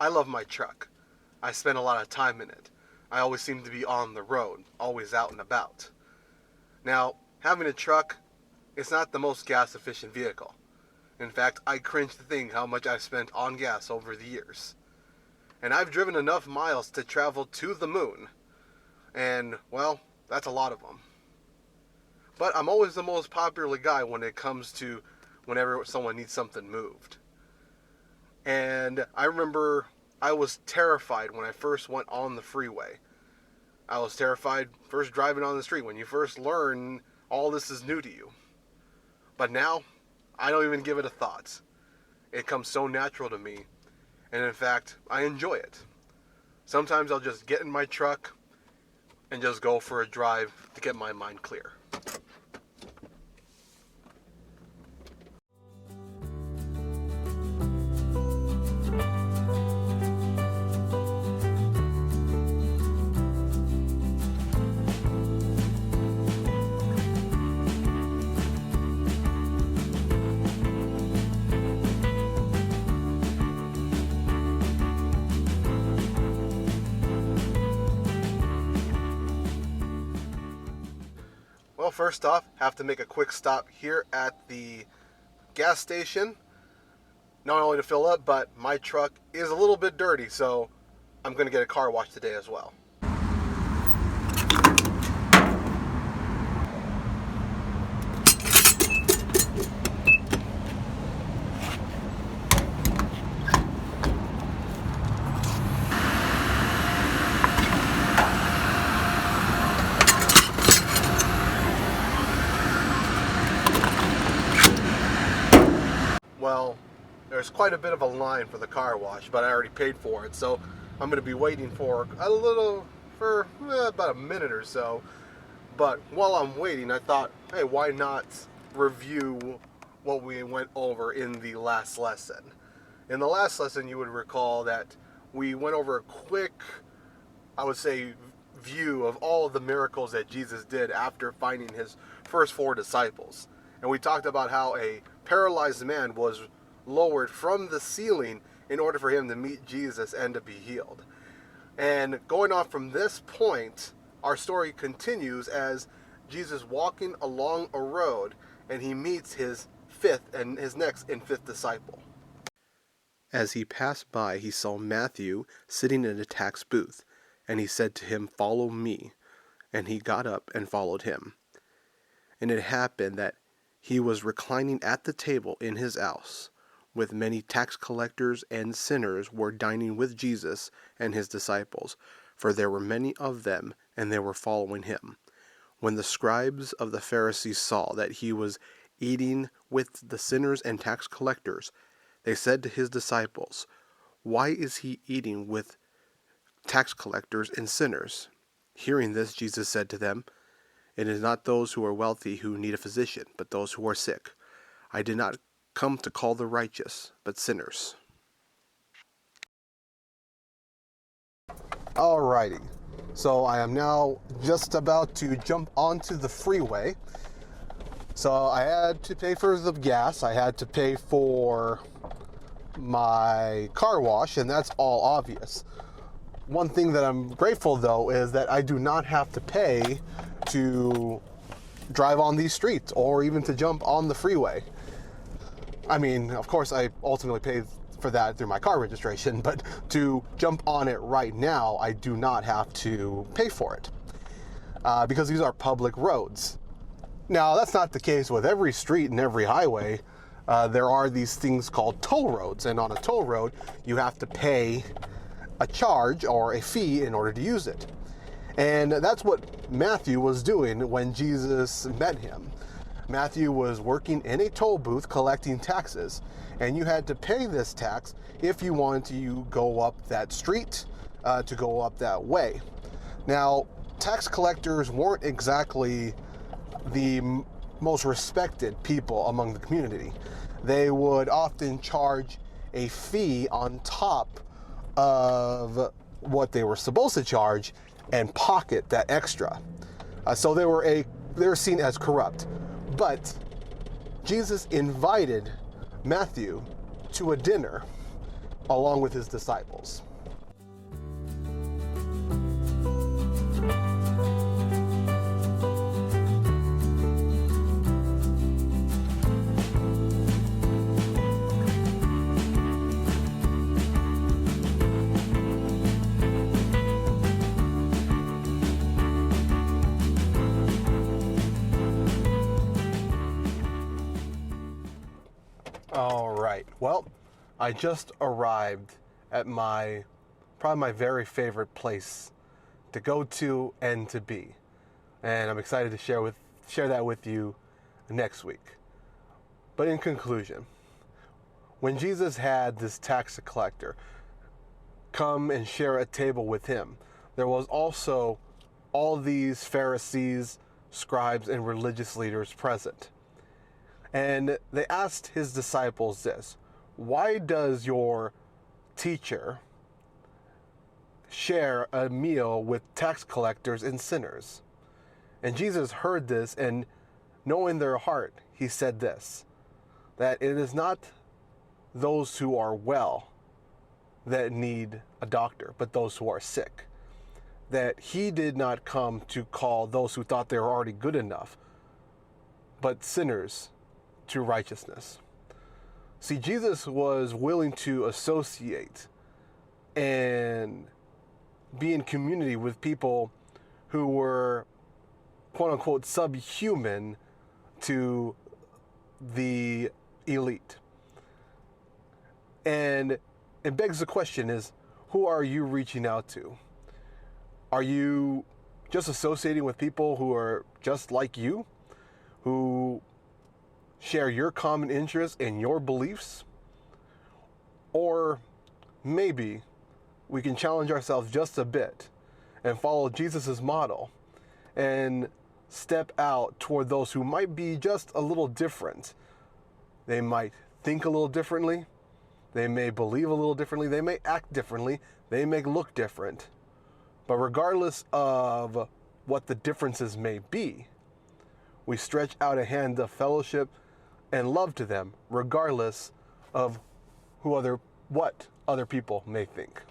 I love my truck. I spend a lot of time in it. I always seem to be on the road, always out and about. Now, having a truck, it's not the most gas efficient vehicle. In fact, I cringe to think how much I've spent on gas over the years. And I've driven enough miles to travel to the moon. And, well, that's a lot of them. But I'm always the most popular guy when it comes to whenever someone needs something moved. And I remember I was terrified when I first went on the freeway. I was terrified first driving on the street. When you first learn, all this is new to you. But now, I don't even give it a thought. It comes so natural to me. And in fact, I enjoy it. Sometimes I'll just get in my truck and just go for a drive to get my mind clear. Well, first off, have to make a quick stop here at the gas station. Not only to fill up, but my truck is a little bit dirty, so I'm going to get a car wash today as well. Well, there's quite a bit of a line for the car wash, but I already paid for it, so I'm going to be waiting for about a minute or so. But while I'm waiting, I thought, hey, why not review what we went over in the last lesson? In the last lesson, you would recall that we went over a quick, I would say, view of all of the miracles that Jesus did after finding his first 4 disciples. And we talked about how a paralyzed man was lowered from the ceiling in order for him to meet Jesus and to be healed. And going on from this point, our story continues as Jesus walking along a road and he meets his next and fifth disciple. As he passed by, he saw Matthew sitting in a tax booth, and he said to him, "Follow me." And he got up and followed him. And it happened that he was reclining at the table in his house, with many tax collectors and sinners were dining with Jesus and his disciples, for there were many of them, and they were following him. When the scribes of the Pharisees saw that he was eating with the sinners and tax collectors, they said to his disciples, "Why is he eating with tax collectors and sinners?" Hearing this, Jesus said to them, "It is not those who are wealthy who need a physician, but those who are sick. I did not come to call the righteous, but sinners." Alrighty, so I am now just about to jump onto the freeway. So I had to pay for the gas, I had to pay for my car wash, and that's all obvious. One thing that I'm grateful though is that I do not have to pay to drive on these streets or even to jump on the freeway. I mean, of course I ultimately paid for that through my car registration, but to jump on it right now, I do not have to pay for it because these are public roads. Now, that's not the case with every street and every highway. There are these things called toll roads, and on a toll road, you have to pay a charge or a fee in order to use it. And that's what Matthew was doing when Jesus met him. Matthew was working in a toll booth collecting taxes, and you had to pay this tax if you wanted to go up that street, to go up that way. Now, tax collectors weren't exactly the most respected people among the community. They would often charge a fee on top of what they were supposed to charge and pocket that extra. So they were seen as corrupt. But Jesus invited Matthew to a dinner, along with his disciples. All right, well, I just arrived at probably my very favorite place to go to and to be. And I'm excited to share that with you next week. But in conclusion, when Jesus had this tax collector come and share a table with him, there was also all these Pharisees, scribes, and religious leaders present. And they asked his disciples this: why does your teacher share a meal with tax collectors and sinners? And Jesus heard this, and knowing their heart, he said this, that it is not those who are well that need a doctor, but those who are sick. That he did not come to call those who thought they were already good enough, but sinners to righteousness. See, Jesus was willing to associate and be in community with people who were, quote unquote, subhuman to the elite. And it begs the question is, who are you reaching out to? Are you just associating with people who are just like you, who share your common interests and your beliefs? Or maybe we can challenge ourselves just a bit and follow Jesus's model and step out toward those who might be just a little different. They might think a little differently. They may believe a little differently. They may act differently. They may look different. But regardless of what the differences may be, we stretch out a hand of fellowship and love to them, regardless of what other people may think.